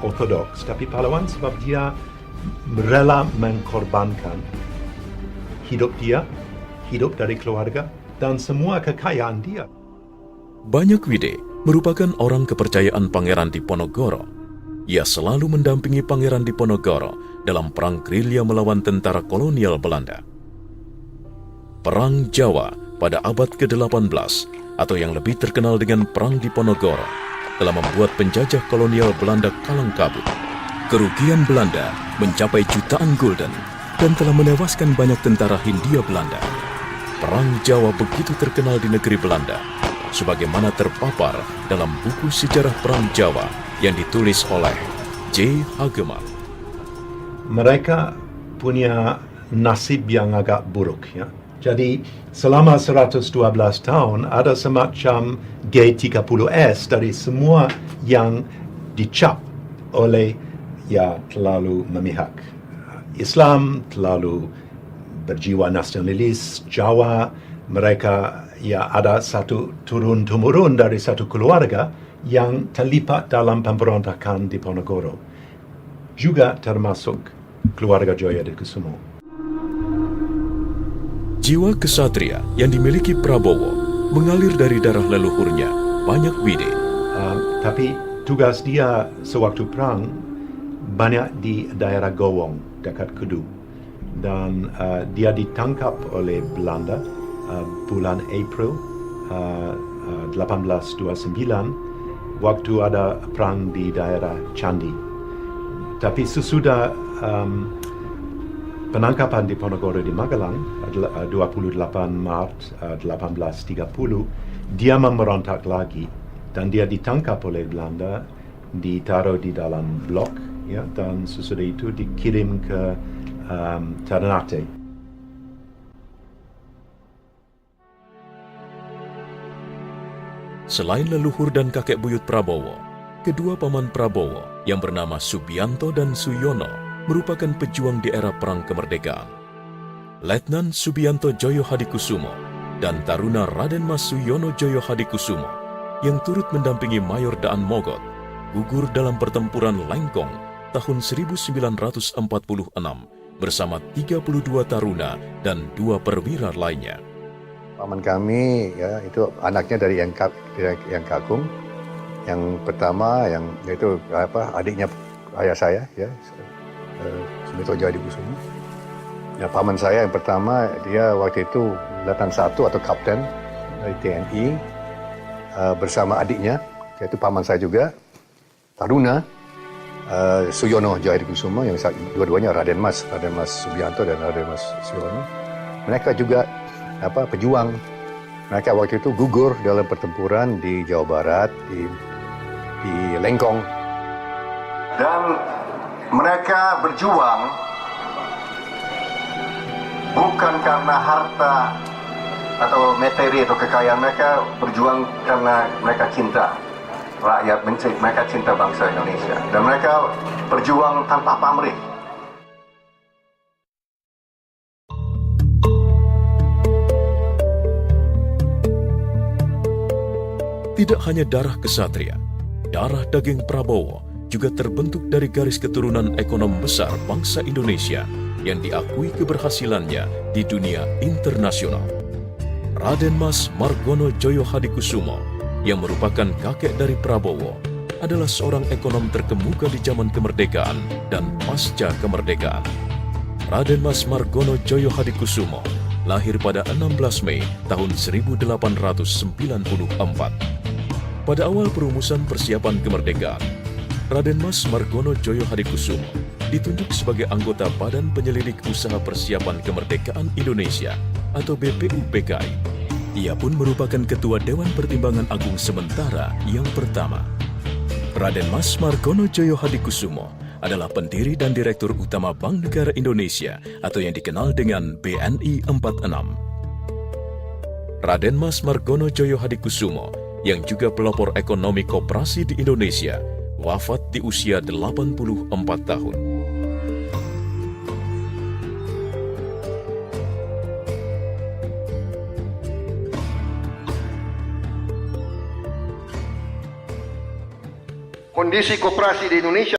ortodoks, tapi pahlawan sebab dia rela mengorbankan hidup dia, hidup dari keluarga, dan semua kekayaan dia. Banyak Wide merupakan orang kepercayaan Pangeran Diponegoro. Ia selalu mendampingi Pangeran Diponegoro dalam perang gerilya melawan tentara kolonial Belanda. Perang Jawa pada abad ke-18 atau yang lebih terkenal dengan Perang Diponegoro telah membuat penjajah kolonial Belanda kalang kabut. Kerugian Belanda mencapai jutaan gulden dan telah menewaskan banyak tentara Hindia Belanda. Perang Jawa begitu terkenal di negeri Belanda, sebagaimana terpapar dalam buku sejarah Perang Jawa yang ditulis oleh J. Hageman. Mereka punya nasib yang agak buruk, ya. Jadi selama 112 tahun ada semacam G30S dari semua yang dicap oleh terlalu memihak Islam, terlalu berjiwa nasionalis. Jawa, mereka ada satu turun-temurun dari satu keluarga yang terlibat dalam pemberontakan Diponegoro, juga termasuk keluarga Jayadikusumo. Jiwa kesatria yang dimiliki Prabowo mengalir dari darah leluhurnya, banyak Wide. Tapi tugas dia sewaktu perang banyak di daerah Gowong, dekat Kedu. Dan dia ditangkap oleh Belanda bulan April 1829 waktu ada perang di daerah Candi. Tapi sesudah penangkapan Diponegoro di Magelang 28 Maret 1830, dia memberontak lagi dan dia ditangkap oleh Belanda, ditaruh di dalam blok, ya, dan sesudah itu dikirim ke Ternate. Selain leluhur dan kakek buyut Prabowo, kedua paman Prabowo yang bernama Subianto dan Suyono merupakan pejuang di era Perang Kemerdekaan. Letnan Subianto Joyo Hadikusumo dan Taruna Raden Mas Suyono Joyo Hadikusumo yang turut mendampingi Mayor Daan Mogot gugur dalam pertempuran Lengkong tahun 1946 bersama 32 taruna dan 2 perwira lainnya. Paman kami itu anaknya dari Yang Kakung. Yang pertama yaitu adiknya ayah saya, Subianto Joyo Hadikusumo. Ya, paman saya yang pertama, dia waktu itu Letnan 1 atau Kapten dari TNI bersama adiknya, yaitu paman saya juga, Taruna Suyono Joyo Hadikusumo, yang dua-duanya Raden Mas Subianto dan Raden Mas Suyono. Mereka juga pejuang. Mereka waktu itu gugur dalam pertempuran di Jawa Barat, di Lengkong. Dan mereka berjuang bukan karena harta atau materi atau kekayaan, mereka berjuang karena mereka cinta rakyat, mereka cinta bangsa Indonesia, dan mereka berjuang tanpa pamrih. Tidak hanya darah kesatria, darah daging Prabowo juga terbentuk dari garis keturunan ekonom besar bangsa Indonesia yang diakui keberhasilannya di dunia internasional. Raden Mas Margono Joyo Hadikusumo, yang merupakan kakek dari Prabowo, adalah seorang ekonom terkemuka di zaman kemerdekaan dan pasca kemerdekaan. Raden Mas Margono Joyo Hadikusumo lahir pada 16 Mei tahun 1894. Pada awal perumusan persiapan kemerdekaan, Raden Mas Margono Joyo Hadikusumo ditunjuk sebagai anggota Badan Penyelidik Usaha Persiapan Kemerdekaan Indonesia atau BPUPKI. Ia pun merupakan Ketua Dewan Pertimbangan Agung sementara yang pertama. Raden Mas Margono Joyo Hadikusumo adalah pendiri dan Direktur Utama Bank Negara Indonesia atau yang dikenal dengan BNI 46. Raden Mas Margono Joyo Hadikusumo yang juga pelopor ekonomi koperasi di Indonesia wafat di usia 84 tahun. Kondisi koperasi di Indonesia